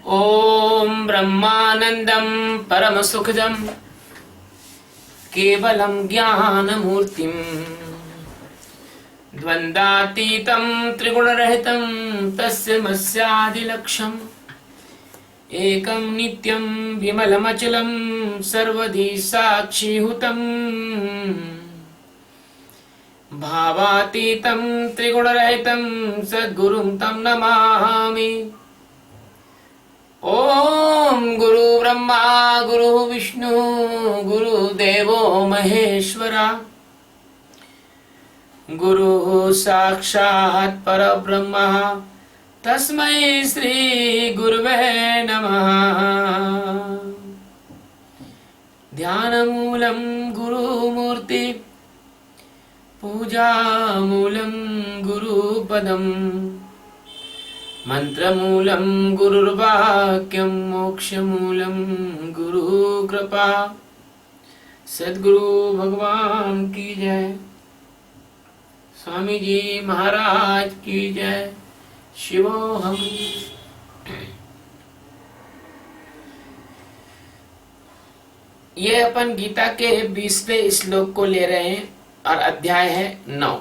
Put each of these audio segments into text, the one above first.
ओम ब्रह्मानंदं परमसुखदं केवलं ज्ञानमूर्तिं द्वन्द्वातीतं त्रिगुणरहितं तस्मैवादिलक्ष्यम् एकं नित्यं विमलमचलं सर्वधी साक्षिभूतं भावातीतं त्रिगुणरहितं सद्गुरुं तं नमामि। ओम गुरु ब्रह्मा गुरु विष्णु गुरुदेवो महेश्वरा गुरु साक्षात् परब्रह्म तस्मै श्री गुरुवे नमः। ध्यानमूलं गुरुमूर्ति पूजामूलं गुरुपदम् मंत्रमूलं गुरुर्वाक्यं मोक्षमूलं गुरुकृपा। सद्गुरु भगवान की जय, स्वामी जी महाराज की जय। शिवोहम। ये अपन गीता के 20वें श्लोक को ले रहे हैं और अध्याय है 9।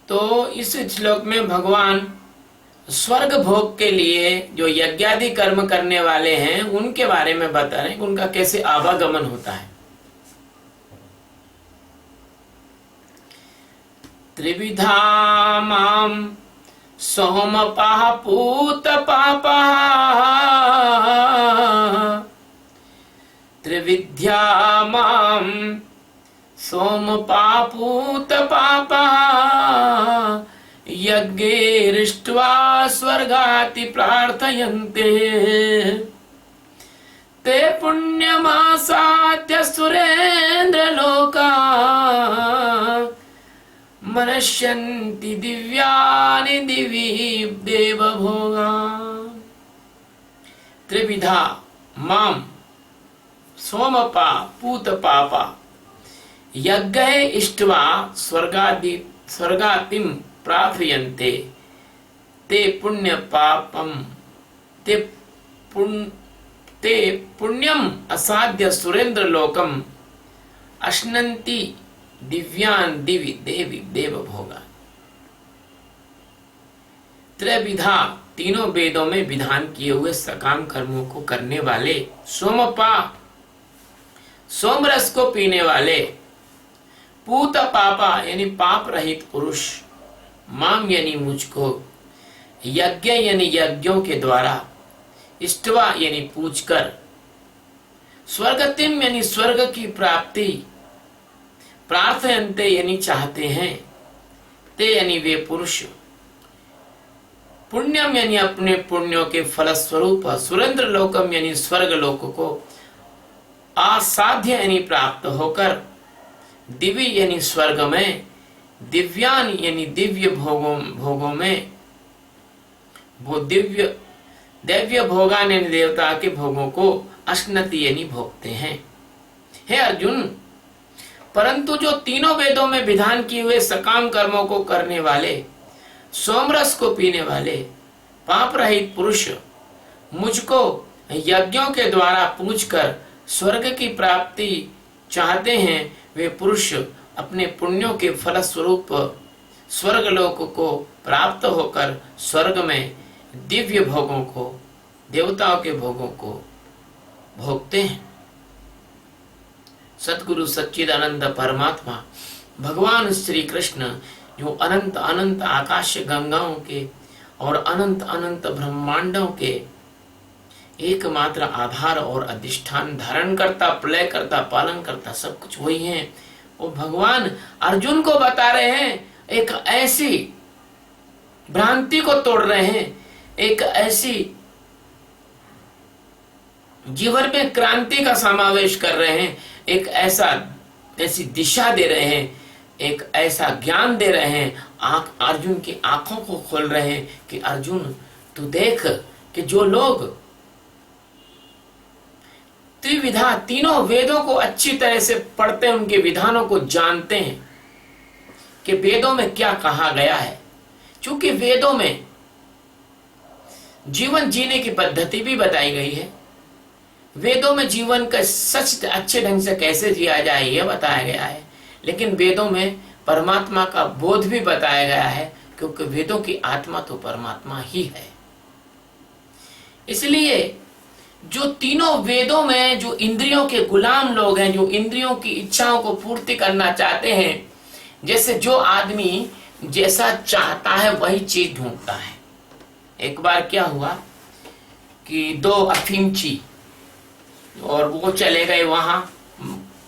तो इस श्लोक में भगवान स्वर्ग भोग के लिए जो यज्ञादि कर्म करने वाले हैं उनके बारे में बता रहे हैं कि उनका कैसे आवागमन होता है। त्रिविधा माम सोमपाः पूतपापः त्रिविद्या माम सोमपापूतपापः यज्ञैरिष्ट्वा स्वर्गाति प्रार्थयन्ते ते पुण्यमासाद्य सुरेन्द्रलोका मनश्यन्ति दिव्यानि दिवि देवभोगा। त्रिविधा माम सोमपा पूतपापा यज्ञ इष्ट्वा स्वर्गातिम प्रार्थयन्ते ते पुण्य पापम ते पुण्यम असाध्य सुरेंद्र लोकम अश्नन्ति दिव्यान दिवि देवी देव भोगा। त्रिविधा तीनों वेदों में विधान किए हुए सकाम कर्मों को करने वाले, सोमपा सोमरस को पीने वाले, पूत पापा यानी पाप रहित पुरुष, माम यानी मुझको, यज्ञ यानी यज्ञों के द्वारा, इष्टवा यानी पूजकर, स्वर्गतिम यानी स्वर्ग की प्राप्ति, प्रार्थयन्ते यानी चाहते हैं, ते यानी वे पुरुष, पुण्यम यानी अपने पुण्यों के फलस्वरूप, सुरेंद्र लोकम यानी स्वर्ग लोक को, असाध्य यानी प्राप्त होकर, दिव्य यानी स्वर्ग में, दिव्यान यानी दिव्य भोगों में, वो दिव्य भोगान यानी देवता के भोगों को अश्नति यानी भोगते हैं। हे अर्जुन, परंतु जो तीनों वेदों में विधान किए हुए सकाम कर्मों को करने वाले, सोमरस को पीने वाले, पाप रहित पुरुष, मुझको यज्ञों के द्वारा पूजकर स्वर्ग की प्राप्ति चाहते हैं, वे पुरुष अपने पुण्यों के फलस्वरूप स्वर्ग लोक को प्राप्त होकर स्वर्ग में दिव्य भोगों को, देवताओं के भोगों को भोगते हैं। सतगुरु सच्चिदानंद परमात्मा भगवान श्री कृष्ण जो अनंत अनंत आकाश गंगाओं के और अनंत अनंत ब्रह्मांडों के एकमात्र आधार और अधिष्ठान, धारण करता, प्रलय करता, पालन करता, सब कुछ वही है। वो भगवान अर्जुन को बता रहे हैं, एक ऐसी भ्रांति को तोड़ रहे हैं, एक ऐसी जीवन में क्रांति का समावेश कर रहे हैं, एक ऐसी दिशा दे रहे हैं, एक ऐसा ज्ञान दे रहे हैं, अर्जुन की आंखों को खोल रहे हैं कि अर्जुन तू देख कि जो लोग त्रिविधा तीनों वेदों को अच्छी तरह से पढ़ते हैं, उनके विधानों को जानते हैं कि वेदों में क्या कहा गया है। क्योंकि वेदों में जीवन जीने की पद्धति भी बताई गई है। वेदों में जीवन का सच अच्छे ढंग से कैसे जिया जाए यह बताया गया है, लेकिन वेदों में परमात्मा का बोध भी बताया गया है, क्योंकि वेदों की आत्मा तो परमात्मा ही है। इसलिए जो तीनों वेदों में जो इंद्रियों के गुलाम लोग हैं, जो इंद्रियों की इच्छाओं को पूर्ति करना चाहते हैं, जैसे जो आदमी जैसा चाहता है वही चीज ढूंढता है। एक बार क्या हुआ कि दो अफीमची और वो चले गए वहां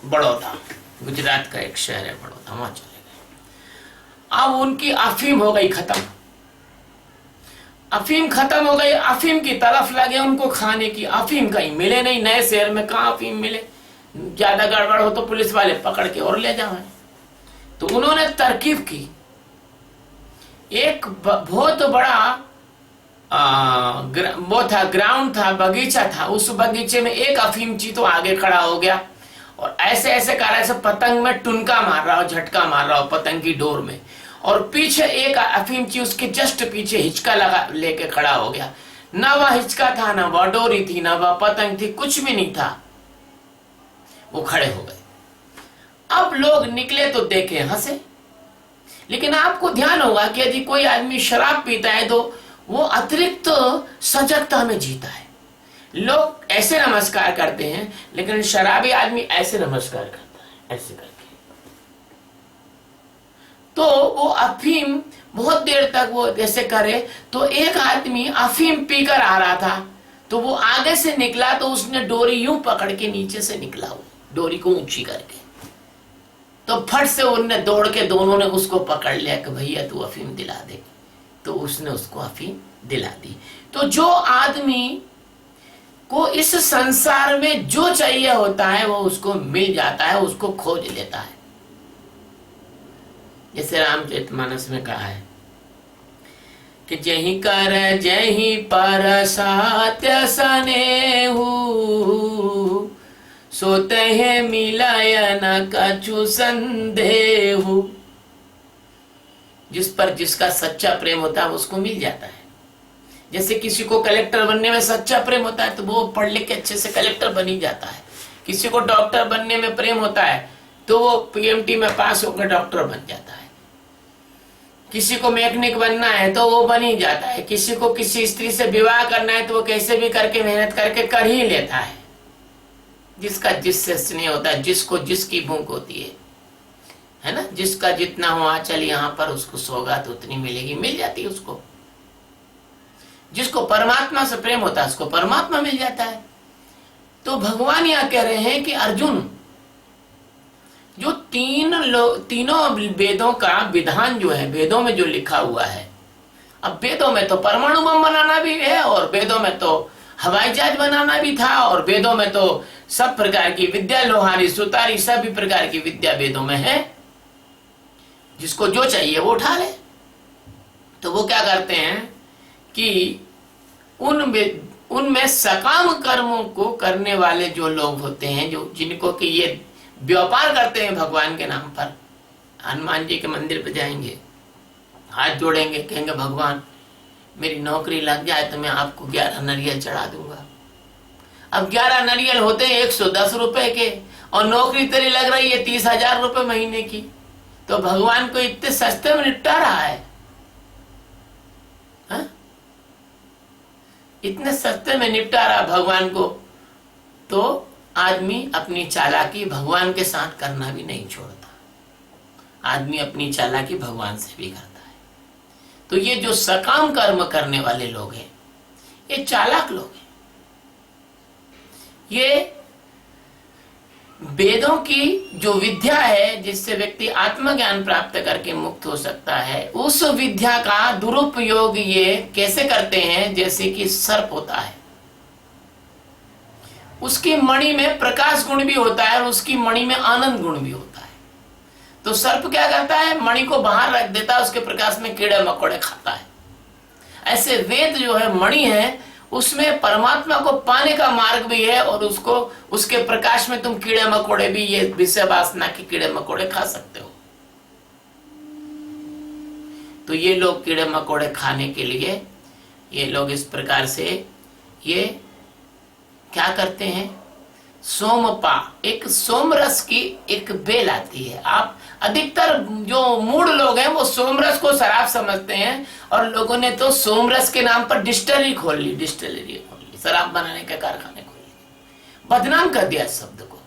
बड़ौदा, गुजरात का एक शहर है बड़ौदा, वहां चले गए। अब उनकी अफीम हो गई खत्म, अफीम खत्म हो गई, अफीम की तरफ लगे उनको खाने की। अफीम कहीं मिले नहीं, नए शहर में कहाँ अफीम मिले, ज्यादा गड़बड़ हो तो पुलिस वाले पकड़ के और ले जाए। तो उन्होंने तरकीब की, एक बहुत बड़ा वो था, ग्राउंड था, बगीचा था। उस बगीचे में एक अफीमची तो आगे खड़ा हो गया और ऐसे ऐसे कर ऐसे पतंग में टुनका मार रहा हो, झटका मार रहा हो पतंग की डोर में, और पीछे एक अफीमची उसके जस्ट पीछे हिचका लगा लेके खड़ा हो गया। ना वह हिचका था, ना वह डोरी थी, ना वह पतंग थी, कुछ भी नहीं था। वो खड़े हो गए। अब लोग निकले तो देखे, हंसे। लेकिन आपको ध्यान होगा कि यदि कोई आदमी शराब पीता है तो वो अतिरिक्त सजगता में जीता है। लोग ऐसे नमस्कार करते हैं, लेकिन शराबी आदमी ऐसे नमस्कार करता है, ऐसे करके। तो वो अफीम बहुत देर तक वो जैसे करे, तो एक आदमी अफीम पीकर आ रहा था, तो वो आगे से निकला तो उसने डोरी यूं पकड़ के नीचे से निकला, वो डोरी को ऊंची करके, तो फट से उनने दौड़ के दोनों ने उसको पकड़ लिया कि भैया तू अफीम दिला दे। तो उसने उसको अफीम दिला दी। तो जो आदमी को इस संसार में जो चाहिए होता है वो उसको मिल जाता है, उसको खोज लेता है। जैसे रामचरितमानस में कहा है कि जही कर जही पर सात्य सनेहु, सोते है मिलायन कछु संदेहु। जिस पर जिसका सच्चा प्रेम होता है उसको मिल जाता है। जैसे किसी को कलेक्टर बनने में सच्चा प्रेम होता है तो वो पढ़ लिख के अच्छे से कलेक्टर बन ही जाता है। किसी को डॉक्टर बनने में प्रेम होता है तो वो पीएमटी में पास होकर डॉक्टर बन जाता है। किसी को मैकेनिक बनना है तो वो बन ही जाता है। किसी को किसी स्त्री से विवाह करना है तो वो कैसे भी करके मेहनत करके कर ही लेता है। जिसका जिससे स्नेह होता है, जिसको जिसकी भूख होती है ना, जिसका जितना हो आंचल यहाँ पर उसको सौगात उतनी मिलेगी, मिल जाती है उसको। जिसको परमात्मा से प्रेम होता है उसको परमात्मा मिल जाता है। तो भगवान यहाँ कह रहे हैं कि अर्जुन, जो तीनों वेदों का विधान जो है, वेदों में जो लिखा हुआ है, अब वेदों में तो परमाणु बम बनाना भी है, और वेदों में तो हवाई जहाज बनाना भी था, और वेदों में तो सब प्रकार की विद्या, लोहारी सुतारी सभी प्रकार की विद्या वेदों में है। जिसको जो चाहिए वो उठा ले। तो वो क्या करते हैं कि उनमें सकाम कर्मों को करने वाले जो लोग होते हैं, जो जिनको कि ये व्यापार करते हैं भगवान के नाम पर, हनुमान जी के मंदिर पे जाएंगे, हाथ जोड़ेंगे, कहेंगे भगवान मेरी नौकरी लग जाए तो मैं आपको 11 नारियल चढ़ा दूंगा। अब 11 नारियल होते हैं 110 रुपए के, और नौकरी तेरी लग रही है 30,000 रुपए महीने की, तो भगवान को इतने सस्ते में निपटा रहा है। हा? इतने सस्ते में निपटा रहा भगवान को, तो आदमी अपनी चालाकी भगवान के साथ करना भी नहीं छोड़ता। आदमी अपनी चालाकी भगवान से भी करता है। तो ये जो सकाम कर्म करने वाले लोग हैं, ये चालाक लोग हैं। ये वेदों की जो विद्या है जिससे व्यक्ति आत्मज्ञान प्राप्त करके मुक्त हो सकता है, उस विद्या का दुरुपयोग ये कैसे करते हैं, जैसे कि सर्प होता है, उसकी मणि में प्रकाश गुण भी होता है और उसकी मणि में आनंद गुण भी होता है। तो सर्प क्या करता है, मणि को बाहर रख देता है, उसके प्रकाश में कीड़े मकोड़े खाता है। ऐसे वेद जो है मणि है, उसमें परमात्मा को पाने का मार्ग भी है, और उसको उसके प्रकाश में तुम कीड़े मकोड़े भी, ये विषय वासना के कीड़े मकोड़े खा सकते हो। तो ये लोग कीड़े मकोड़े खाने के लिए ये लोग इस प्रकार से ये क्या करते हैं, सोमपा, एक सोमरस की एक बेल आती है। आप अधिकतर जो मूड लोग हैं वो सोमरस को शराब समझते हैं, और लोगों ने तो सोमरस के नाम पर डिस्टिलरी खोल ली, शराब बनाने के कारखाने खोल लिए, बदनाम कर दिया शब्द को।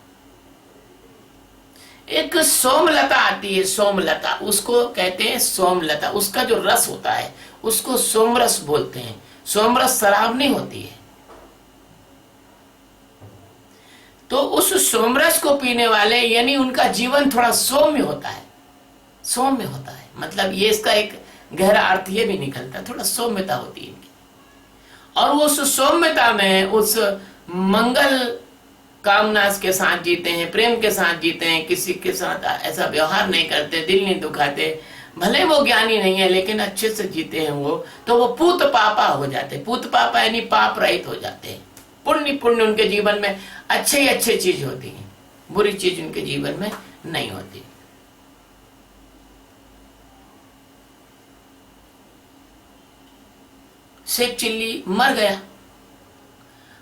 एक सोमलता आती है, सोमलता, उसको कहते हैं सोमलता, उसका जो रस होता है उसको सोमरस बोलते हैं। सोमरस शराब नहीं होती है। तो उस सोमरस को पीने वाले यानी उनका जीवन थोड़ा सौम्य होता है, सौम्य होता है, मतलब ये इसका एक गहरा अर्थ ये भी निकलता है, थोड़ा सौम्यता होती है इनकी। और वो उस सौम्यता में उस मंगल कामना के साथ जीते हैं, प्रेम के साथ जीते हैं, किसी के साथ ऐसा व्यवहार नहीं करते, दिल नहीं दुखाते, भले वो ज्ञानी नहीं है लेकिन अच्छे से जीते हैं वो, तो वो पूत पापा हो जाते। पूत पापा यानी पाप रहित हो जाते हैं। पुण्य पुण्य उनके जीवन में अच्छे ही अच्छे चीज होती है, बुरी चीज उनके जीवन में नहीं होती। शेख चिल्ली मर गया,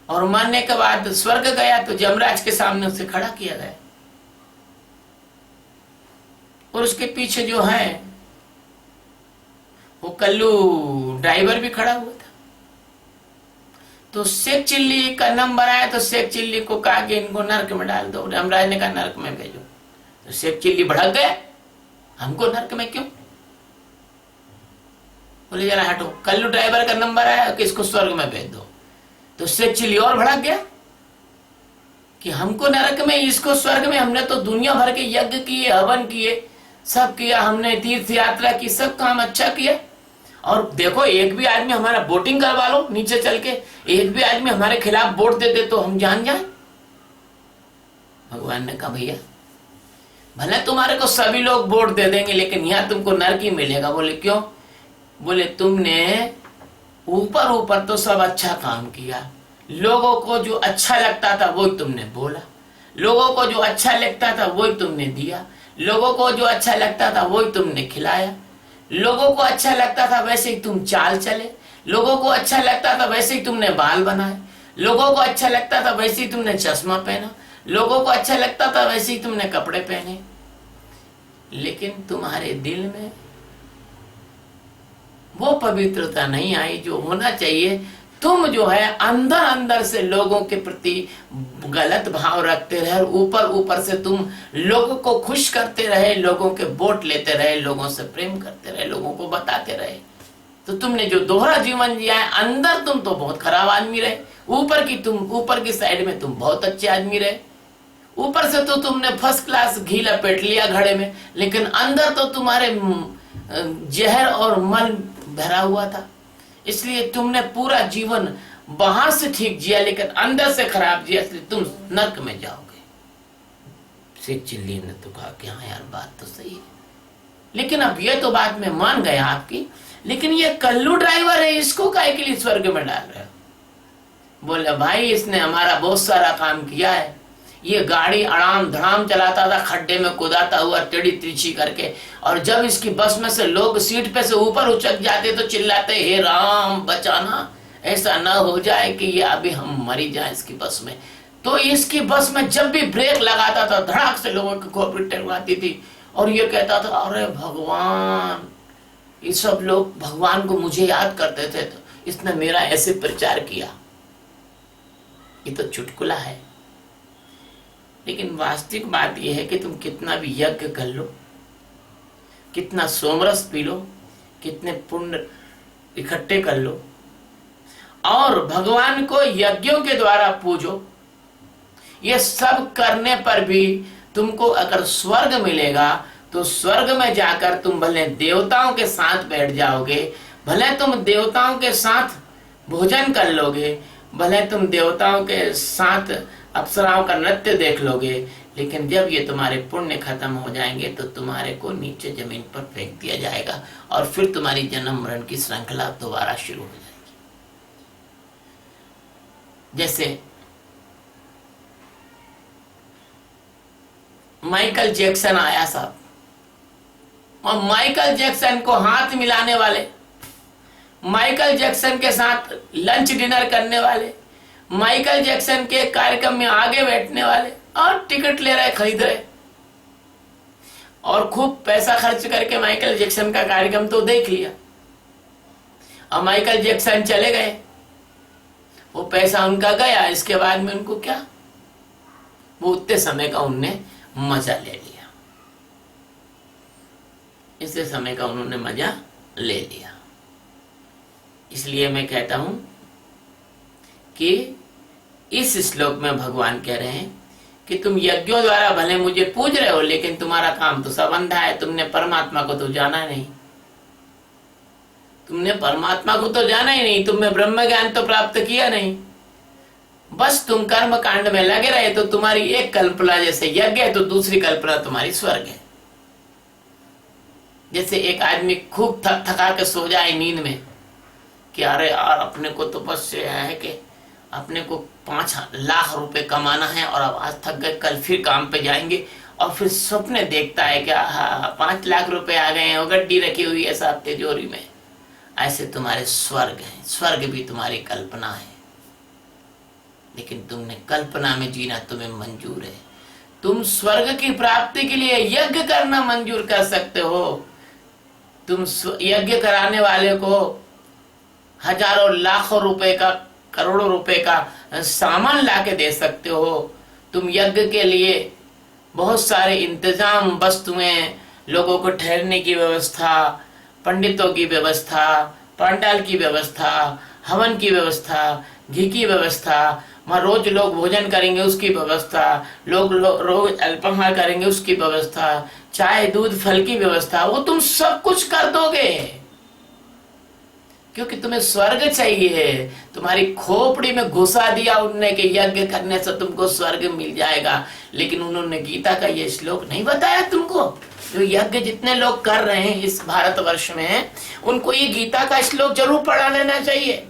और मरने के बाद स्वर्ग गया तो यमराज के सामने उसे खड़ा किया गया, और उसके पीछे जो है वो कल्लू ड्राइवर भी खड़ा हुआ था। तो शेख चिल्ली का नंबर आया तो शेख चिल्ली को कहा कि इनको नरक में डाल दो। यमराज ने कहा नरक में भेजो। तो शेख चिल्ली भड़क गया, हमको नरक में क्यों? बोले जरा हटो, कल्लू ड्राइवर का नंबर आया कि इसको स्वर्ग में भेज दो। तो शेख चिल्ली और भड़क गया कि हमको नरक में, इसको स्वर्ग में। हमने तो दुनिया भर के यज्ञ किए, हवन किए, सब किया, हमने तीर्थ यात्रा की, सब काम अच्छा किया, और देखो एक भी आदमी हमारा वोटिंग करवा लो नीचे चल के, एक भी आदमी हमारे खिलाफ वोट दे दे तो हम जान जाए। भगवान ने कहा भैया भले तुम्हारे को सभी लोग वोट दे देंगे लेकिन यहाँ तुमको नरक ही मिलेगा। बोले क्यों? बोले तुमने ऊपर ऊपर तो सब अच्छा काम किया, लोगों को जो अच्छा लगता था वही तुमने बोला, लोगों को जो अच्छा लगता था वही तुमने दिया, लोगों को जो अच्छा लगता था वही तुमने खिलाया, लोगों को अच्छा लगता था वैसे ही तुम चाल चले, लोगों को अच्छा लगता था वैसे ही तुमने बाल बनाए, लोगों को अच्छा लगता था वैसे ही तुमने चश्मा पहना, लोगों को अच्छा लगता था वैसे ही तुमने कपड़े पहने, लेकिन तुम्हारे दिल में वो पवित्रता नहीं आई जो होना चाहिए। तुम जो है अंदर अंदर से लोगों के प्रति गलत भाव रखते रहे, ऊपर ऊपर से तुम लोगों को खुश करते रहे, लोगों के वोट लेते रहे, लोगों से प्रेम करते रहे, लोगों को बताते रहे, तो तुमने जो दोहरा जीवन जिया है, अंदर तुम तो बहुत खराब आदमी रहे, ऊपर की साइड में तुम बहुत अच्छे आदमी रहे। ऊपर से तो तुमने फर्स्ट क्लास घी लपेट लिया घड़े में, लेकिन अंदर तो तुम्हारे जहर और मल भरा हुआ था, इसलिए तुमने पूरा जीवन बाहर से ठीक जिया लेकिन अंदर से खराब जिया, इसलिए तुम नरक में जाओगे। शेख चिल्ली ने तो कहा कि हाँ यार बात तो सही है, लेकिन अब ये तो बात मैं मान गया आपकी, लेकिन ये कल्लू ड्राइवर है, इसको काहे के लिए स्वर्ग में डाल रहे हो? बोले भाई इसने हमारा बहुत सारा काम किया है, ये गाड़ी अड़ाम धड़ाम चलाता था, खड्डे में कुदाता हुआ टेढ़ी तिरछी करके, और जब इसकी बस में से लोग सीट पे से ऊपर उचक जाते तो चिल्लाते हे राम बचाना, ऐसा ना हो जाए कि ये अभी हम मरी जाए इसकी बस में। तो इसकी बस में जब भी ब्रेक लगाता था धड़ाक से लोगों की खोपड़ी टकराती थी, और ये कहता था अरे भगवान, ये सब लोग भगवान को मुझे याद करते थे तो इसने मेरा ऐसे प्रचार किया। ये तो चुटकुला है, लेकिन वास्तविक बात यह है कि तुम कितना भी यज्ञ कर लो, कितना सोमरस पी लो, कितने पुण्य इकट्ठे कर लो, और भगवान को यज्ञों के द्वारा पूजो, ये सब करने पर भी तुमको अगर स्वर्ग मिलेगा तो स्वर्ग में जाकर तुम भले देवताओं के साथ बैठ जाओगे, भले तुम देवताओं के साथ भोजन कर लोगे, भले तुम देवताओं के साथ अप्सराओं का नृत्य देख लोगे, लेकिन जब ये तुम्हारे पुण्य खत्म हो जाएंगे तो तुम्हारे को नीचे जमीन पर फेंक दिया जाएगा, और फिर तुम्हारी जन्म मरण की श्रृंखला दोबारा शुरू हो जाएगी। जैसे माइकल जैक्सन आया साहब, और माइकल जैक्सन को हाथ मिलाने वाले, माइकल जैक्सन के साथ लंच डिनर करने वाले, माइकल जैक्सन के कार्यक्रम में आगे बैठने वाले और टिकट ले रहे, खरीद रहे और खूब पैसा खर्च करके माइकल जैक्सन का कार्यक्रम तो देख लिया। और माइकल जैक्सन चले गए, वो पैसा उनका गया। इसके बाद में उनको क्या, वो उतने समय का उनने मजा ले लिया, इतने समय का उन्होंने मजा ले लिया। इसलिए मैं कहता हूं कि इस श्लोक में भगवान कह रहे हैं कि तुम यज्ञों द्वारा भले मुझे पूज रहे हो, लेकिन तुम्हारा काम तो सब अंधा है। तुमने परमात्मा को तो जाना नहीं, तुमने परमात्मा को तो जाना ही नहीं, तुमने ब्रह्म ज्ञान तो प्राप्त किया नहीं। बस तुम कर्म कांड में लगे रहे तो तुम्हारी एक कल्पना जैसे यज्ञ है तो दूसरी कल्पना तुम्हारी स्वर्ग है। जैसे एक आदमी खूब थक थका के सो जाए नींद में कि अरे यार अपने को तो बस ये है कि अपने को 5 लाख रुपए कमाना है और अब आज थक गए, कल फिर काम पे जाएंगे, और फिर सपने देखता है कि 5 लाख रुपए आ गए हैं, वो गड्डी रखी हुई है साहब तिजोरी में। ऐसे तुम्हारे स्वर्ग है, स्वर्ग भी तुम्हारी कल्पना है, लेकिन तुमने कल्पना में जीना तुम्हें मंजूर है। तुम स्वर्ग की प्राप्ति के लिए यज्ञ करना मंजूर कर सकते हो। तुम यज्ञ कराने वाले को हजारों लाखों रुपए का, करोड़ों रुपए का सामान लाके दे सकते हो। तुम यज्ञ के लिए बहुत सारे इंतजाम, वस्तुएं, लोगों को ठहरने की व्यवस्था, पंडितों की व्यवस्था, पंडाल की व्यवस्था, हवन की व्यवस्था, घी की व्यवस्था, वहां रोज लोग भोजन करेंगे उसकी व्यवस्था, लोग रोज अल्पाहार करेंगे उसकी व्यवस्था, चाय दूध फल की व्यवस्था, वो तुम सब कुछ कर दोगे क्योंकि तुम्हें स्वर्ग चाहिए। तुम्हारी खोपड़ी में घुसा दिया उनने कि यज्ञ करने से तुमको स्वर्ग मिल जाएगा, लेकिन उन्होंने गीता का ये श्लोक नहीं बताया तुमको। जो यज्ञ जितने लोग कर रहे हैं इस भारतवर्ष में, उनको ये गीता का श्लोक जरूर पढ़ा लेना चाहिए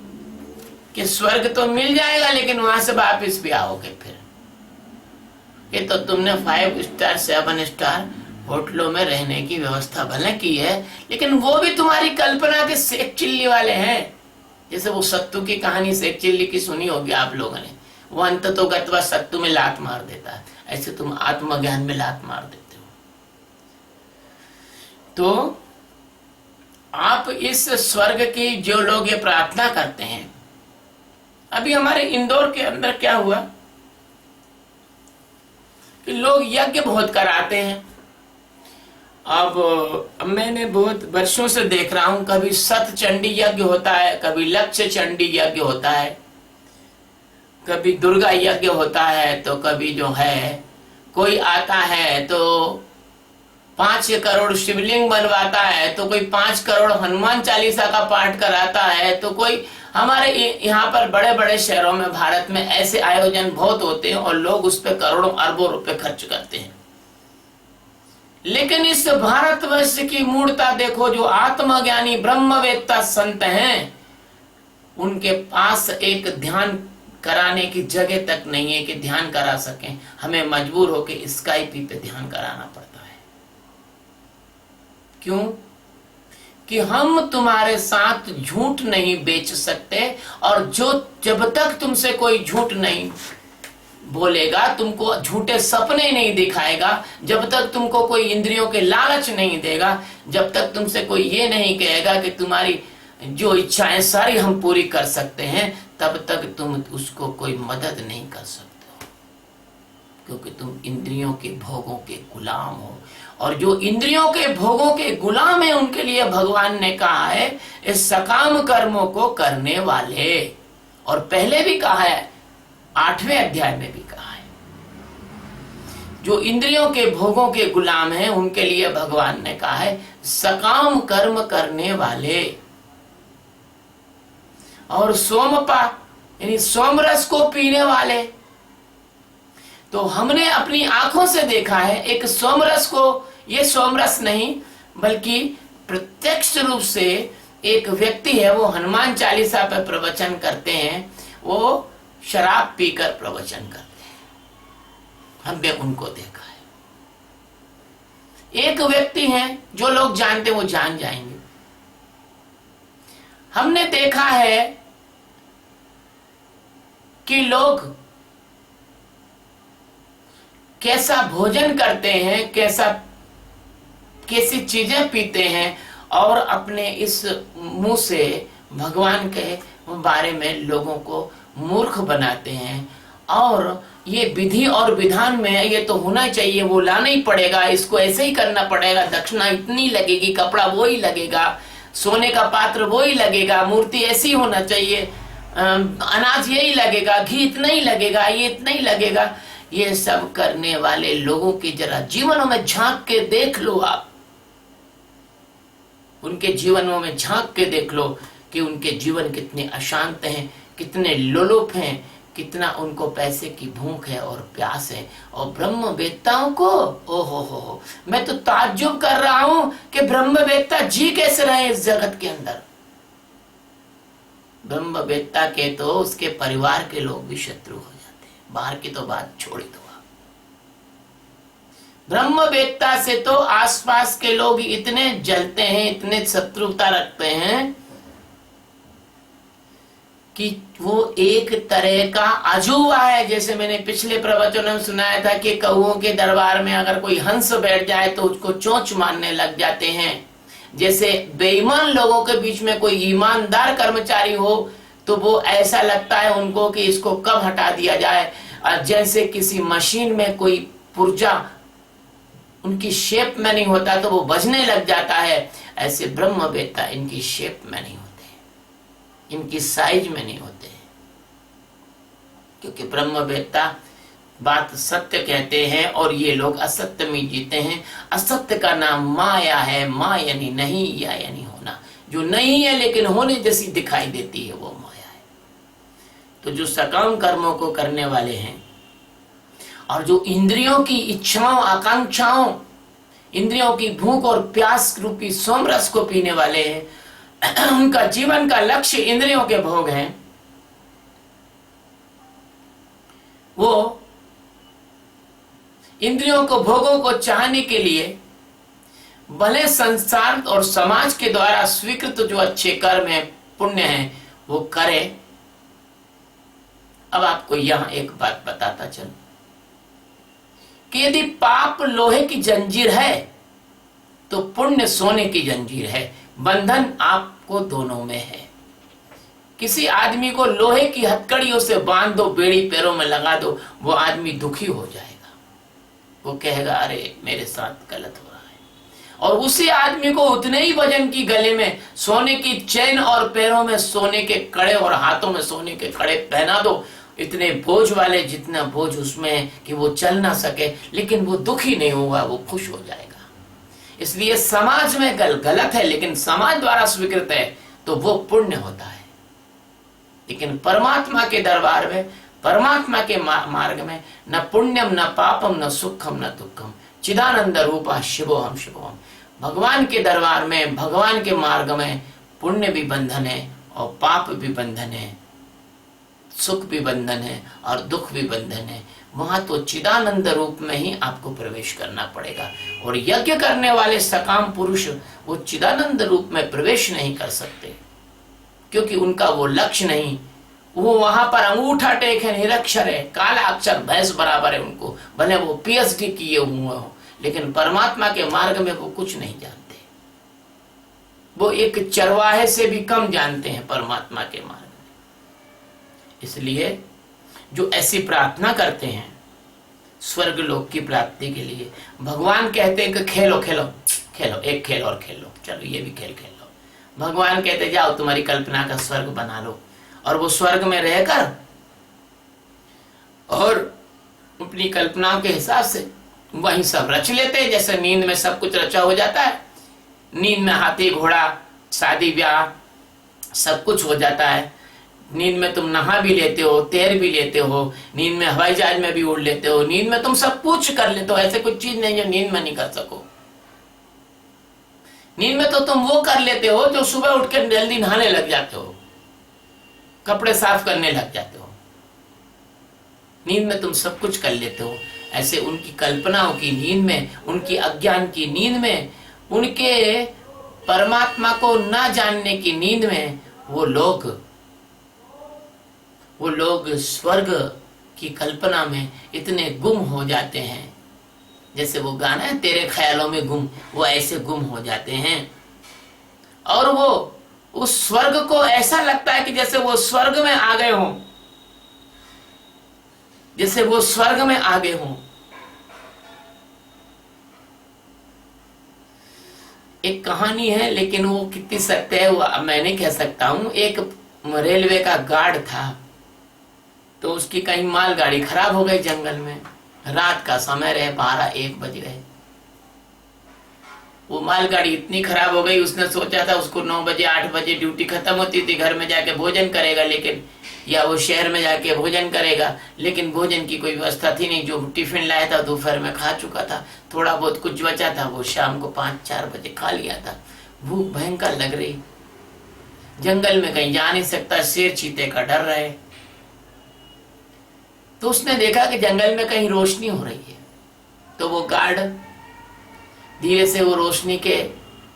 कि स्वर्ग तो मिल जाएगा, लेकिन वहां से वापिस भी आओगे। फिर ये तो तुमने 5 स्टार 7 स्टार होटलों में रहने की व्यवस्था भले की है, लेकिन वो भी तुम्हारी कल्पना के सेक चिल्ली वाले हैं। जैसे वो सत्तू की कहानी सेक चिल्ली की सुनी होगी आप लोगों ने, वो अंत तो गत्वा सत्तू में लात मार देता है, ऐसे तुम आत्मज्ञान में लात मार देते हो। तो आप इस स्वर्ग की जो लोग ये प्रार्थना करते हैं, अभी हमारे इंदौर के अंदर क्या हुआ कि लोग यज्ञ बहुत कराते हैं। अब मैंने बहुत वर्षों से देख रहा हूं, कभी सत चंडी यज्ञ होता है, कभी लक्ष्य चंडी यज्ञ होता है, कभी दुर्गा यज्ञ होता है, तो कभी जो है कोई आता है तो 5 करोड़ शिवलिंग बनवाता है, तो कोई 5 करोड़ हनुमान चालीसा का पाठ कराता है, तो कोई हमारे यहाँ पर बड़े बड़े शहरों में भारत में ऐसे आयोजन बहुत होते हैं और लोग उस पर करोड़ों अरबों रुपए खर्च करते हैं। लेकिन इस भारतवर्ष की मूर्ता देखो, जो आत्मज्ञानी ब्रह्मवेत्ता संत हैं, उनके पास एक ध्यान कराने की जगह तक नहीं है कि ध्यान करा सकें। हमें मजबूर होकर स्काइपी पे ध्यान कराना पड़ता है। क्यों? कि हम तुम्हारे साथ झूठ नहीं बेच सकते, और जो जब तक तुमसे कोई झूठ नहीं बोलेगा, तुमको झूठे सपने नहीं दिखाएगा, जब तक तुमको कोई इंद्रियों के लालच नहीं देगा, जब तक तुमसे कोई ये नहीं कहेगा कि तुम्हारी जो इच्छाएं सारी हम पूरी कर सकते हैं, तब तक तुम उसको कोई मदद नहीं कर सकते हो, क्योंकि तुम इंद्रियों के भोगों के गुलाम हो। और जो इंद्रियों के भोगों के गुलाम है, उनके लिए भगवान ने कहा है इस सकाम कर्मों को करने वाले, और पहले भी कहा है 8वें अध्याय में भी कहा है, जो इंद्रियों के भोगों के गुलाम हैं उनके लिए भगवान ने कहा है सकाम कर्म करने वाले। और सोमपा यानी सोमरस को पीने वाले, तो हमने अपनी आंखों से देखा है एक सोमरस को, ये सोमरस नहीं बल्कि प्रत्यक्ष रूप से एक व्यक्ति है, वो हनुमान चालीसा पर प्रवचन करते हैं, वो शराब पीकर प्रवचन करते हैं, हमने उनको देखा है। एक व्यक्ति है जो लोग जानते वो जान जाएंगे, हमने देखा है कि लोग कैसा भोजन करते हैं, कैसी चीजें पीते हैं, और अपने इस मुंह से भगवान के बारे में लोगों को मूर्ख बनाते हैं। और ये विधि और विधान में ये तो होना चाहिए, वो लाना ही पड़ेगा, इसको ऐसे ही करना पड़ेगा, दक्षिणा इतनी लगेगी, कपड़ा वो ही लगेगा, सोने का पात्र वो ही लगेगा, मूर्ति ऐसी होना चाहिए, अनाज यही लगेगा, घी इतना ही लगेगा, ये इतना ही लगेगा। ये सब करने वाले लोगों की जरा जीवनों में झांक के देख लो, आप उनके जीवनों में झांक के देख लो कि उनके जीवन कितने अशांत हैं, कितने लोलुप हैं, कितना उनको पैसे की भूख है और प्यास है। और ब्रह्मवेत्ताओं को, ओहो हो, मैं तो ताज्जुब कर रहा हूं कि ब्रह्मवेत्ता जी कैसे रहे इस जगत के अंदर। ब्रह्मवेत्ता के तो उसके परिवार के लोग भी शत्रु हो जाते हैं, बाहर की तो बात छोड़ दो आप। ब्रह्मवेत्ता से तो आसपास के लोग इतने जलते हैं, इतने शत्रुता रखते हैं कि वो एक तरह का अजूबा है। जैसे मैंने पिछले प्रवचन में सुनाया था कि कौओं के दरबार में अगर कोई हंस बैठ जाए तो उसको चोंच मारने लग जाते हैं। जैसे बेईमान लोगों के बीच में कोई ईमानदार कर्मचारी हो तो वो ऐसा लगता है उनको कि इसको कब हटा दिया जाए। जैसे किसी मशीन में कोई पुर्जा उनकी शेप में नहीं होता तो वो बजने लग जाता है, ऐसे ब्रह्मवेत्ता इनकी शेप में नहीं होते, इनकी साइज में नहीं होते, क्योंकि ब्रह्मवेत्ता बात सत्य कहते हैं और ये लोग असत्य में जीते हैं। असत्य का नाम माया है। माँ यानी नहीं, या यानी होना, जो नहीं है लेकिन होने जैसी दिखाई देती है वो माया है। तो जो सकाम कर्मों को करने वाले हैं और जो इंद्रियों की इच्छाओं, आकांक्षाओं, इंद्रियों की भूख और प्यास रूपी सोमरस को पीने वाले हैं, उनका जीवन का लक्ष्य इंद्रियों के भोग हैं, वो इंद्रियों को, भोगों को चाहने के लिए भले संसार और समाज के द्वारा स्वीकृत जो अच्छे कर्म है, पुण्य है, वो करे। अब आपको यहां एक बात बताता चलूं कि यदि पाप लोहे की जंजीर है तो पुण्य सोने की जंजीर है। बंधन आपको दोनों में है। किसी आदमी को लोहे की हथकड़ियों से बांध दो, बेड़ी पैरों में लगा दो, वो आदमी दुखी हो जाएगा, वो कहेगा अरे मेरे साथ गलत हो रहा है। और उसी आदमी को उतने ही वजन की गले में सोने की चैन और पैरों में सोने के कड़े और हाथों में सोने के कड़े पहना दो, इतने बोझ वाले, जितना बोझ उसमें है कि वो चल ना सके, लेकिन वो दुखी नहीं होगा, वो खुश हो जाएगा। इसलिए समाज में गलत है लेकिन समाज द्वारा स्वीकृत है तो वो पुण्य होता है। लेकिन परमात्मा के दरबार में, परमात्मा के मार्ग में न पुण्यम न पापम न सुखम न दुखम चिदानंद रूपा शिवोहम शिवोहम। भगवान के दरबार में, भगवान के मार्ग में पुण्य भी बंधन है और पाप भी बंधन है, सुख भी बंधन है और दुख भी बंधन है। वहां तो चिदानंद रूप में ही आपको प्रवेश करना पड़ेगा। और यज्ञ करने वाले सकाम पुरुष वो चिदानंद रूप में प्रवेश नहीं कर सकते, क्योंकि उनका वो लक्ष्य नहीं। वो वहां पर अंगूठा टेक है, निरक्षर है, काला अक्षर भैंस बराबर है उनको, भले वो पीएचडी किए हुए हो, लेकिन परमात्मा के मार्ग में वो कुछ नहीं जानते। वो एक चरवाहे से भी कम जानते हैं परमात्मा के मार्ग में। इसलिए जो ऐसी प्रार्थना करते हैं स्वर्ग लोक की प्राप्ति के लिए, भगवान कहते हैं कि खेलो खेलो खेलो, एक खेल और खेल लो, चलो ये भी खेल खेल लो। भगवान कहते जाओ तुम्हारी कल्पना का स्वर्ग बना लो, और वो स्वर्ग में रहकर और अपनी कल्पनाओं के हिसाब से वही सब रच लेते हैं। जैसे नींद में सब कुछ रचा हो जाता है, नींद में हाथी घोड़ा शादी ब्याह सब कुछ हो जाता है। नींद में तुम नहा भी लेते हो, तैर भी लेते हो, नींद में हवाई जहाज में भी उड़ लेते हो, नींद में तुम सब कुछ कर लेते हो। ऐसे कुछ चीज नहीं जो नींद में नहीं कर सको। नींद में तो तुम वो कर लेते हो जो सुबह उठ कर जल्दी नहाने लग जाते हो, कपड़े साफ करने लग जाते हो। नींद में तुम सब कुछ कर लेते हो। ऐसे उनकी कल्पनाओं की नींद में, उनकी अज्ञान की नींद में, उनके परमात्मा को न जानने की नींद में वो लोग स्वर्ग की कल्पना में इतने गुम हो जाते हैं, जैसे वो गाना है तेरे ख्यालों में गुम, वो ऐसे गुम हो जाते हैं। और वो उस स्वर्ग को ऐसा लगता है कि जैसे वो स्वर्ग में आ गए हों, जैसे वो स्वर्ग में आ गए हों। एक कहानी है, लेकिन वो कितनी सत्य है वो मैं नहीं कह सकता हूं। एक रेलवे का गार्ड था, तो उसकी कहीं मालगाड़ी खराब हो गई जंगल में। रात का समय रहे, 12-1 बज रहे। वो मालगाड़ी इतनी खराब हो गई, उसने सोचा था उसको 9 बजे 8 बजे ड्यूटी खत्म होती थी, घर में जाके भोजन करेगा, लेकिन या वो शहर में जाके भोजन करेगा, लेकिन भोजन की कोई व्यवस्था थी नहीं। जो टिफिन लाया था दोपहर में खा चुका था, थोड़ा बहुत कुछ बचा था वो शाम को 5-4 बजे खा लिया था। भूख भयंकर लग रही, जंगल में कहीं जा नहीं सकता, शेर चीते का डर रहे। तो उसने देखा कि जंगल में कहीं रोशनी हो रही है, तो वो गार्ड धीरे से वो रोशनी के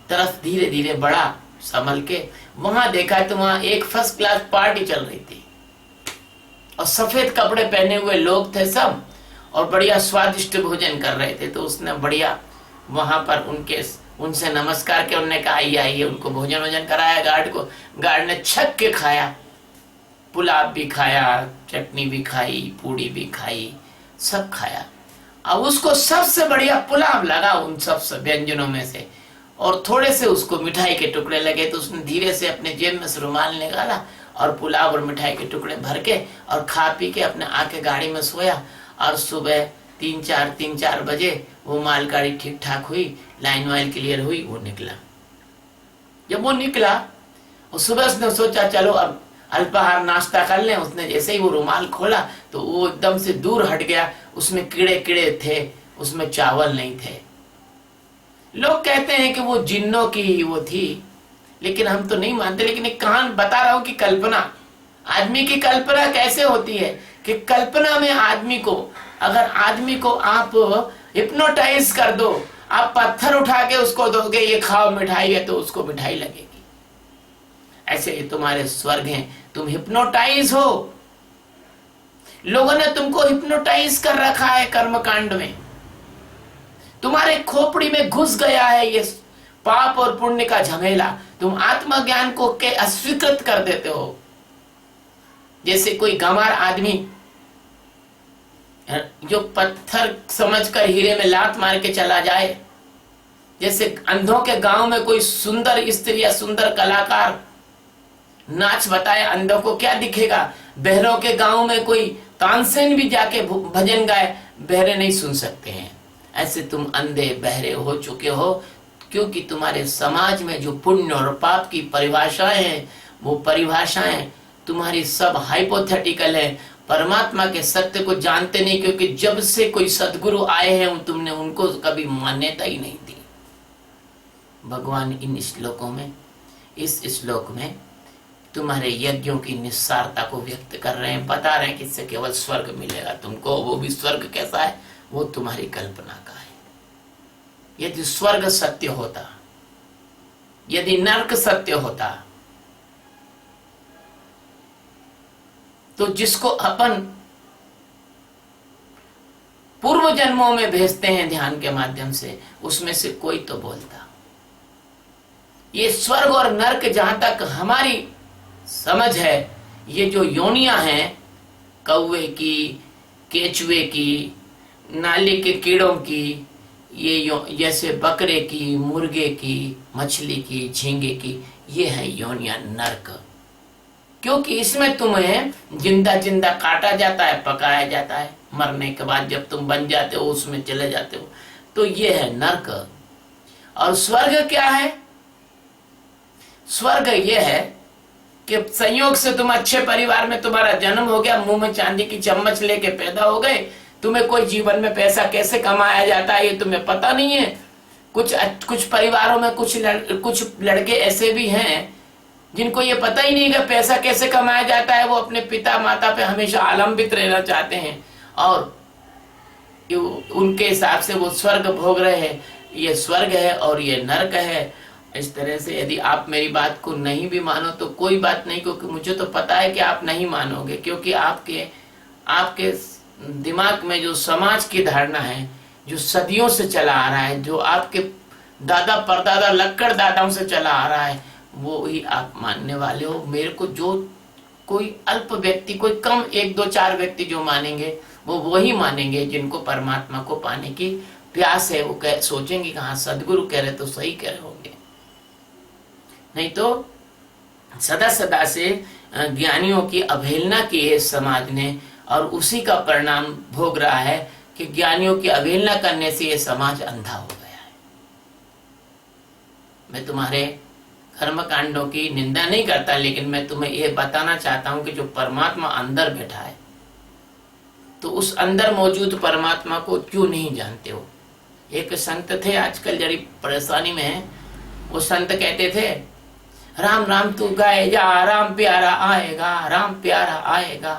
तरफ धीरे धीरे बढ़ा, संभल के। वहां देखा तो वहां एक फर्स्ट क्लास पार्टी चल रही थी, और सफेद कपड़े पहने हुए लोग थे सब, और बढ़िया स्वादिष्ट भोजन कर रहे थे। तो उसने बढ़िया वहां पर उनसे नमस्कार किया, उन्होंने कहा आइए आइए, उनको भोजन कराया गार्ड को। गार्ड ने छक के खाया, पुलाव भी खाया, चटनी भी खाई, पूड़ी भी खाई, सब खाया। अब उसको सबसे बढ़िया पुलाव लगा उन सब व्यंजनों में से, और थोड़े से उसको मिठाई के टुकड़े लगे। तो उसने धीरे से अपने जेब में से रुमाल निकाला और पुलाव और मिठाई के टुकड़े भर के और खा पी के अपने आके गाड़ी में सोया। और सुबह 3-4 बजे वो मालगाड़ी ठीक ठाक हुई, लाइन वाइन क्लियर हुई, वो निकला। जब वो निकला, और सुबह उसने सोचा चलो अब अल्पाहार नाश्ता कर लें। उसने जैसे ही वो रुमाल खोला तो वो एकदम से दूर हट गया, उसमें कीड़े कीड़े थे, उसमें चावल नहीं थे। लोग कहते हैं कि वो जिन्नों की ही वो थी, लेकिन हम तो नहीं मानते। लेकिन एक कहानी बता रहा हूं कि कल्पना, आदमी की कल्पना कैसे होती है, कि कल्पना में आदमी को, अगर आदमी को आप हिप्नोटाइज कर दो, आप पत्थर उठा के उसको दोगे ये खाओ मिठाई है, तो उसको मिठाई लगेगी। ऐसे ही तुम्हारे स्वर्ग हैं, तुम हिप्नोटाइज हो। लोगों ने तुमको हिप्नोटाइज कर रखा है कर्मकांड में, तुम्हारे खोपड़ी में घुस गया है ये पाप और पुण्य का झमेला। तुम आत्मज्ञान को के अस्वीकृत कर देते हो। जैसे कोई गंवार आदमी जो पत्थर समझकर हीरे में लात मार के चला जाए, जैसे अंधों के गांव में कोई सुंदर स्त्री या सुंदर कलाकार नाच बताए, अंधों को क्या दिखेगा। बहरों के गांव में कोई तानसेन भी जाके भजन गाए, बहरे नहीं सुन सकते हैं। ऐसे तुम अंधे बहरे हो चुके हो, क्योंकि तुम्हारे समाज में जो पुण्य और पाप की परिभाषाएं हैं, वो परिभाषाएं तुम्हारी सब हाइपोथेटिकल है। परमात्मा के सत्य को जानते नहीं, क्योंकि जब से कोई सदगुरु आए हैं तुमने उनको कभी मान्यता ही नहीं दी। भगवान इन श्लोकों में, इस श्लोक में तुम्हारे यज्ञों की निस्सारता को व्यक्त कर रहे हैं, बता रहे हैं कि इससे केवल स्वर्ग मिलेगा तुमको। वो भी स्वर्ग कैसा है, वो तुम्हारी कल्पना का है। यदि स्वर्ग सत्य होता, यदि नरक सत्य होता, तो जिसको अपन पूर्व जन्मों में भेजते हैं ध्यान के माध्यम से, उसमें से कोई तो बोलता। ये स्वर्ग और नरक जहां तक हमारी समझ है, ये जो योनियां हैं, कौवे की, केचुए की, नाली के कीड़ों की, ये जैसे बकरे की, मुर्गे की, मछली की, झींगे की, ये है योनियां नरक। क्योंकि इसमें तुम्हें जिंदा जिंदा काटा जाता है, पकाया जाता है, मरने के बाद जब तुम बन जाते हो उसमें चले जाते हो, तो ये है नरक। और स्वर्ग क्या है? स्वर्ग ये है कि संयोग से तुम अच्छे परिवार में तुम्हारा जन्म हो गया, मुंह में चांदी की चम्मच लेके पैदा हो गए, तुम्हें कोई जीवन में पैसा कैसे कमाया जाता है ये तुम्हें पता नहीं है। कुछ परिवारों में कुछ लड़के ऐसे भी हैं जिनको ये पता ही नहीं कि पैसा कैसे कमाया जाता है। वो अपने पिता माता पे हमेशा आलंबित रहना चाहते हैं, और उनके हिसाब से वो स्वर्ग भोग रहे हैं। ये स्वर्ग है और ये नरक है। इस तरह से यदि आप मेरी बात को नहीं भी मानो तो कोई बात नहीं, क्योंकि मुझे तो पता है कि आप नहीं मानोगे, क्योंकि आपके आपके दिमाग में जो समाज की धारणा है, जो सदियों से चला आ रहा है, जो आपके दादा परदादा लक्कड़ दादाओं से चला आ रहा है, वो ही आप मानने वाले हो। मेरे को जो कोई अल्प व्यक्ति, कोई कम 1 2 4 व्यक्ति जो मानेंगे वो वही मानेंगे जिनको परमात्मा को पाने की प्यास है। वो सोचेंगे कि हाँ सदगुरु कह रहे तो सही कह रहे होंगे, नहीं तो सदा सदा से ज्ञानियों की अवहेलना की है समाज ने, और उसी का परिणाम भोग रहा है कि ज्ञानियों की अवहेलना करने से ये समाज अंधा हो गया है। मैं तुम्हारे कर्म कांडों की निंदा नहीं करता, लेकिन मैं तुम्हें यह बताना चाहता हूं कि जो परमात्मा अंदर बैठा है, तो उस अंदर मौजूद परमात्मा को क्यों नहीं जानते हो। एक संत थे, आजकल जरी परेशानी में है, वो संत कहते थे राम राम तू गाए जा, राम प्यारा आएगा, राम प्यारा आएगा।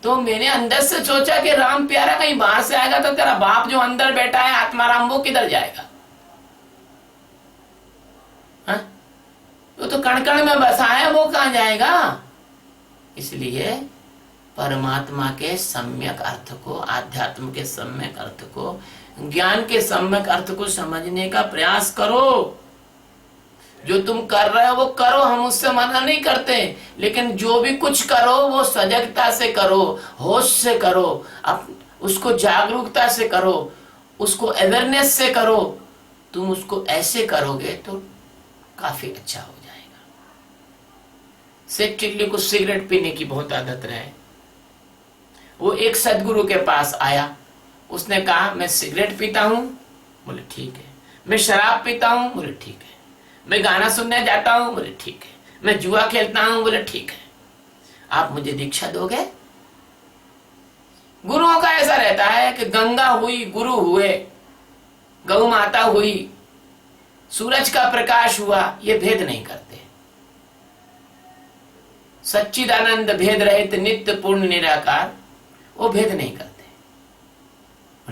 तो मैंने अंदर से सोचा कि राम प्यारा कहीं बाहर से आएगा तो तेरा बाप जो अंदर बैठा है आत्माराम, वो किधर जाएगा? तो कण कण में बसा है, वो कहां जाएगा? इसलिए परमात्मा के सम्यक अर्थ को, आध्यात्म के सम्यक अर्थ को, ज्ञान के सम्यक अर्थ को समझने का प्रयास करो। जो तुम कर रहे हो वो करो, हम उससे मना नहीं करते, लेकिन जो भी कुछ करो वो सजगता से करो, होश से करो, उसको जागरूकता से करो, उसको अवेयरनेस से करो। तुम उसको ऐसे करोगे तो काफी अच्छा हो जाएगा। शेख चिल्ली को सिगरेट पीने की बहुत आदत रहे। वो एक सदगुरु के पास आया, उसने कहा मैं सिगरेट पीता हूं, बोले ठीक है। मैं शराब पीता हूं, बोले ठीक है। मैं गाना सुनने जाता हूं, बोले ठीक है। मैं जुआ खेलता हूं, बोले ठीक है। आप मुझे दीक्षा दोगे? गुरुओं का ऐसा रहता है कि गंगा हुई, गुरु हुए, गौ माता हुई, सूरज का प्रकाश हुआ, ये भेद नहीं करते। सच्चिदानंद भेद रहित नित्य पूर्ण निराकार, वो भेद नहीं करते।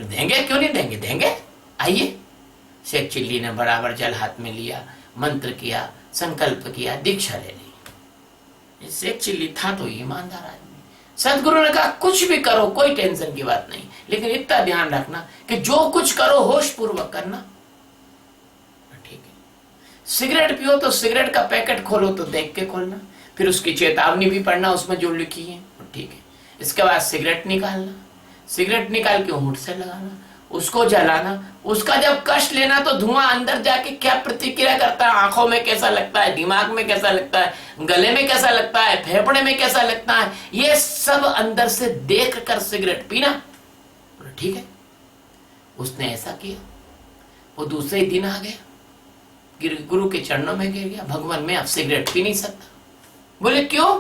देंगे क्यों नहीं देंगे? देंगे, आइए। शेख चिल्ली ने बराबर जल हाथ में लिया, मंत्र किया, संकल्प किया, दीक्षा ले ली। शेख चिल्ली था तो ईमानदार आदमी। सदगुरु ने कहा कुछ भी करो, कोई टेंशन की बात नहीं, लेकिन इतना ध्यान रखना कि जो कुछ करो होश पूर्वक करना। ठीक है। सिगरेट पियो तो सिगरेट का पैकेट खोलो तो देख के खोलना, फिर उसकी चेतावनी भी पढ़ना उसमें जो लिखी है, ठीक है। इसके बाद सिगरेट निकालना, सिगरेट निकाल के होंठ से लगाना, उसको जलाना, उसका जब कष्ट लेना तो धुआं अंदर जाके क्या प्रतिक्रिया करता है, आंखों में कैसा लगता है, दिमाग में कैसा लगता है, गले में कैसा लगता है, फेफड़े में कैसा लगता है, ये सब अंदर से देख कर सिगरेट पीना। ठीक है। उसने ऐसा किया, वो दूसरे दिन आ गया, गुरु के चरणों में गिर गया, भगवान मैं अब सिगरेट पी नहीं सकता। बोले क्यों?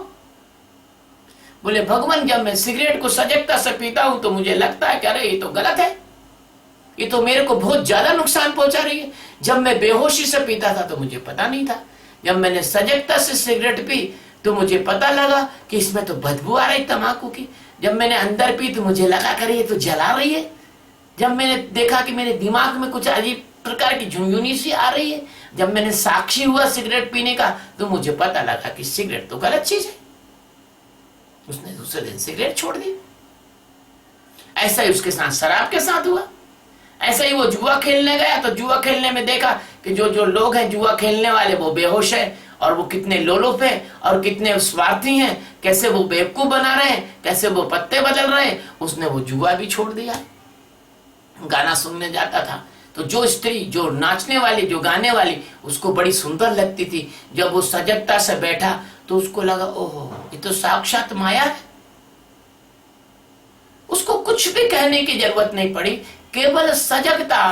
बोले भगवान जब मैं सिगरेट को सजगता से पीता हूं तो मुझे लगता है कि अरे ये तो गलत है, ये तो मेरे को बहुत ज्यादा नुकसान पहुंचा रही है। जब मैं बेहोशी से पीता था तो मुझे पता नहीं था, जब मैंने सजगता से सिगरेट पी तो मुझे पता लगा कि इसमें तो बदबू आ रही तंबाकू की। जब मैंने अंदर पी तो मुझे लगा कर ये तो जला रही है। जब मैंने देखा कि मेरे दिमाग में कुछ अजीब प्रकार की झुंझुनी सी आ रही है, जब मैंने साक्षी हुआ सिगरेट पीने का तो मुझे पता लगा कि सिगरेट तो गलत चीज है। उसने दूसरे दिन सिगरेट छोड़ दी। ऐसा ही उसके साथ शराब के साथ हुआ। ऐसा ही वो जुआ खेलने गया तो जुआ खेलने में देखा कि जो लोग हैं जुआ खेलने वाले वो बेहोश है, और वो कितने लोलुप है और कितने स्वार्थी हैं, कैसे वो बेवकूफ बना रहे हैं, कैसे वो पत्ते बदल रहे हैं। उसने वो जुआ भी छोड़ दिया। गाना सुनने जाता था तो जो स्त्री, जो नाचने वाली, जो गाने वाली, उसको बड़ी सुंदर लगती थी। जब वो सजगता से बैठा तो उसको लगा ओहो ये तो साक्षात माया है। उसको कुछ भी कहने की जरूरत नहीं पड़ी, केवल सजगता,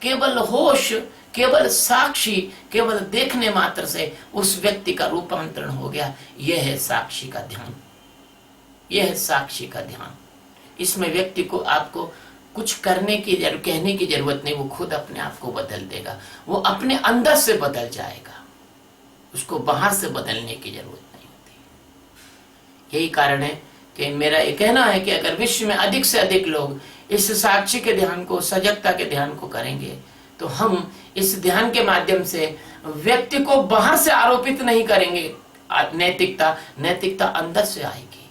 केवल होश, केवल साक्षी, केवल देखने मात्र से उस व्यक्ति का रूपांतरण हो गया। यह है साक्षी का ध्यान, यह है साक्षी का ध्यान। इसमें व्यक्ति को, आपको कुछ करने की कहने की जरूरत नहीं, वो खुद अपने आप को बदल देगा। वो अपने अंदर से बदल जाएगा, उसको बाहर से बदलने की जरूरत नहीं होती। यही कारण है कि मेरा ये कहना है कि अगर विश्व में अधिक से अधिक लोग इस साक्षी के ध्यान को, सजगता के ध्यान को करेंगे तो हम इस ध्यान के माध्यम से व्यक्ति को बाहर से आरोपित नहीं करेंगे। नैतिकता नैतिकता अंदर से आएगी,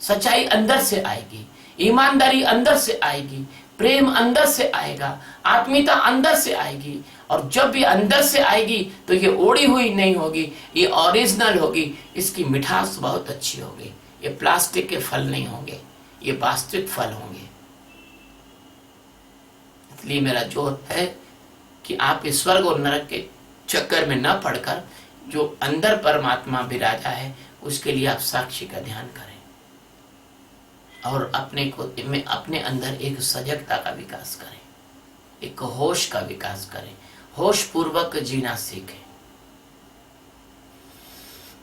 सच्चाई अंदर से आएगी, ईमानदारी अंदर से आएगी, प्रेम अंदर से आएगा, आत्मीयता अंदर से आएगी। और जब भी अंदर से आएगी तो ये ओढ़ी हुई नहीं होगी, ये ओरिजिनल होगी, इसकी मिठास बहुत अच्छी होगी। ये प्लास्टिक के फल नहीं होंगे, ये वास्तविक फल होंगे। इसलिए मेरा जोर है कि आप इस स्वर्ग और नरक के चक्कर में न पड़कर जो अंदर परमात्मा विराजा है उसके लिए आप साक्षी का ध्यान करें और अपने अंदर एक सजगता का विकास करें, एक होश का विकास करें, होश पूर्वक जीना सीखें।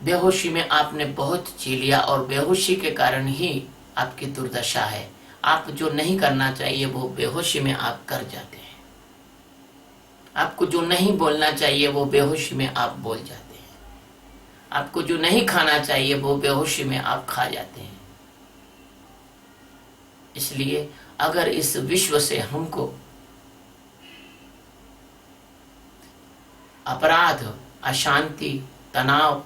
बेहोशी में आपने बहुत जी लिया और बेहोशी के कारण ही आपकी दुर्दशा है। आप जो नहीं करना चाहिए वो बेहोशी में आप कर जाते हैं। आपको जो नहीं बोलना चाहिए वो बेहोशी में आप बोल जाते हैं। आपको जो नहीं खाना चाहिए वो बेहोशी में आप खा जाते हैं। इसलिए अगर इस विश्व से हमको अपराध, अशांति, तनाव,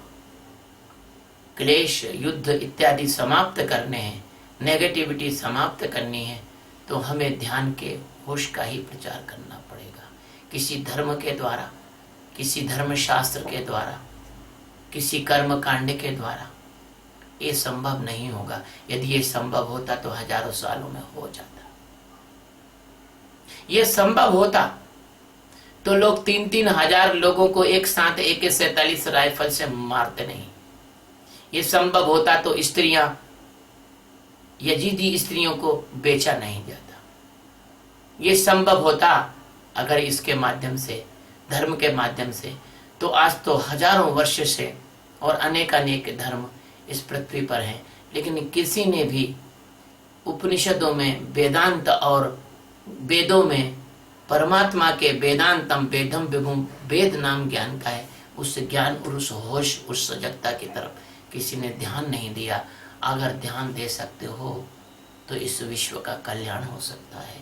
क्लेश, युद्ध इत्यादि समाप्त करने हैं, नेगेटिविटी समाप्त करनी है, तो हमें ध्यान के होश का ही प्रचार करना पड़ेगा। किसी धर्म के द्वारा, किसी धर्मशास्त्र के द्वारा, किसी कर्म कांड के द्वारा ये संभव नहीं होगा। यदि ये संभव होता तो हजारों सालों में हो जाता। ये संभव होता तो लोग 3-3 हजार लोगों को एक साथ AK-47 राइफल से मारते नहीं। ये संभव होता तो स्त्रियां, यजीदी स्त्रियों को बेचा नहीं जाता। ये संभव होता अगर इसके माध्यम से, धर्म के माध्यम से, तो आज तो हजारों वर्ष से और अनेक धर्म इस पृथ्वी पर हैं। लेकिन किसी ने भी उपनिषदों में, वेदांत और वेदों में परमात्मा के वेदांतम वेदम विभुम, वेद नाम ज्ञान का है, उस ज्ञान और उस होश, उस सजगता की तरफ किसी ने ध्यान नहीं दिया। अगर ध्यान दे सकते हो तो इस विश्व का कल्याण हो सकता है।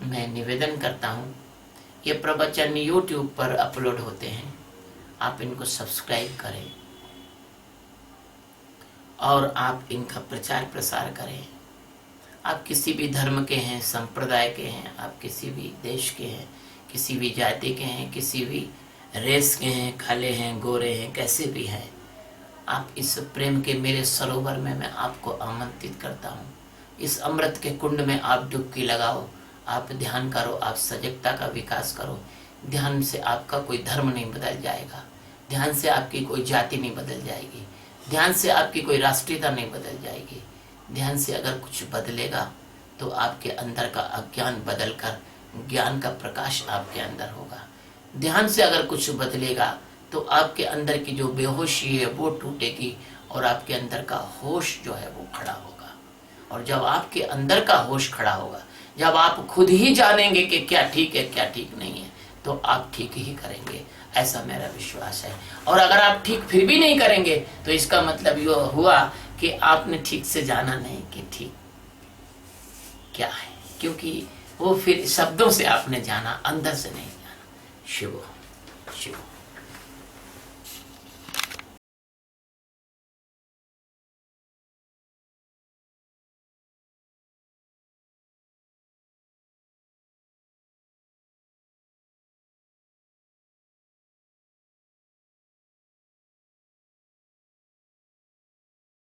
मैं निवेदन करता हूँ, ये प्रवचन YouTube पर अपलोड होते हैं, आप इनको सब्सक्राइब करें और आप इनका प्रचार प्रसार करें। आप किसी भी धर्म के हैं, संप्रदाय के हैं, आप किसी भी देश के हैं, किसी भी जाति के हैं, किसी भी रेस के हैं, काले हैं, गोरे हैं, कैसे भी हैं, आप इस प्रेम के मेरे सरोवर में मैं आपको आमंत्रित करता हूँ। इस अमृत के कुंड में आप डुबकी लगाओ, आप ध्यान करो, आप सजगता का विकास करो। ध्यान से आपका कोई धर्म नहीं बदल जाएगा, ध्यान से आपकी कोई जाति नहीं बदल जाएगी, ध्यान से आपकी कोई राष्ट्रीयता नहीं बदल जाएगी। ध्यान से अगर कुछ बदलेगा तो आपके अंदर का अज्ञान बदलकर ज्ञान का प्रकाश आपके अंदर होगा। ध्यान से अगर कुछ बदलेगा तो आपके अंदर की जो बेहोशी है वो टूटेगी और आपके अंदर का होश जो है वो खड़ा होगा। और जब आपके अंदर का होश खड़ा होगा, जब आप खुद ही जानेंगे कि क्या ठीक है क्या ठीक नहीं है, तो आप ठीक ही करेंगे, ऐसा मेरा विश्वास है। और अगर आप ठीक फिर भी नहीं करेंगे तो इसका मतलब ये हुआ कि आपने ठीक से जाना नहीं कि ठीक क्या है, क्योंकि वो फिर शब्दों से आपने जाना, अंदर से नहीं जाना। शिव शिव।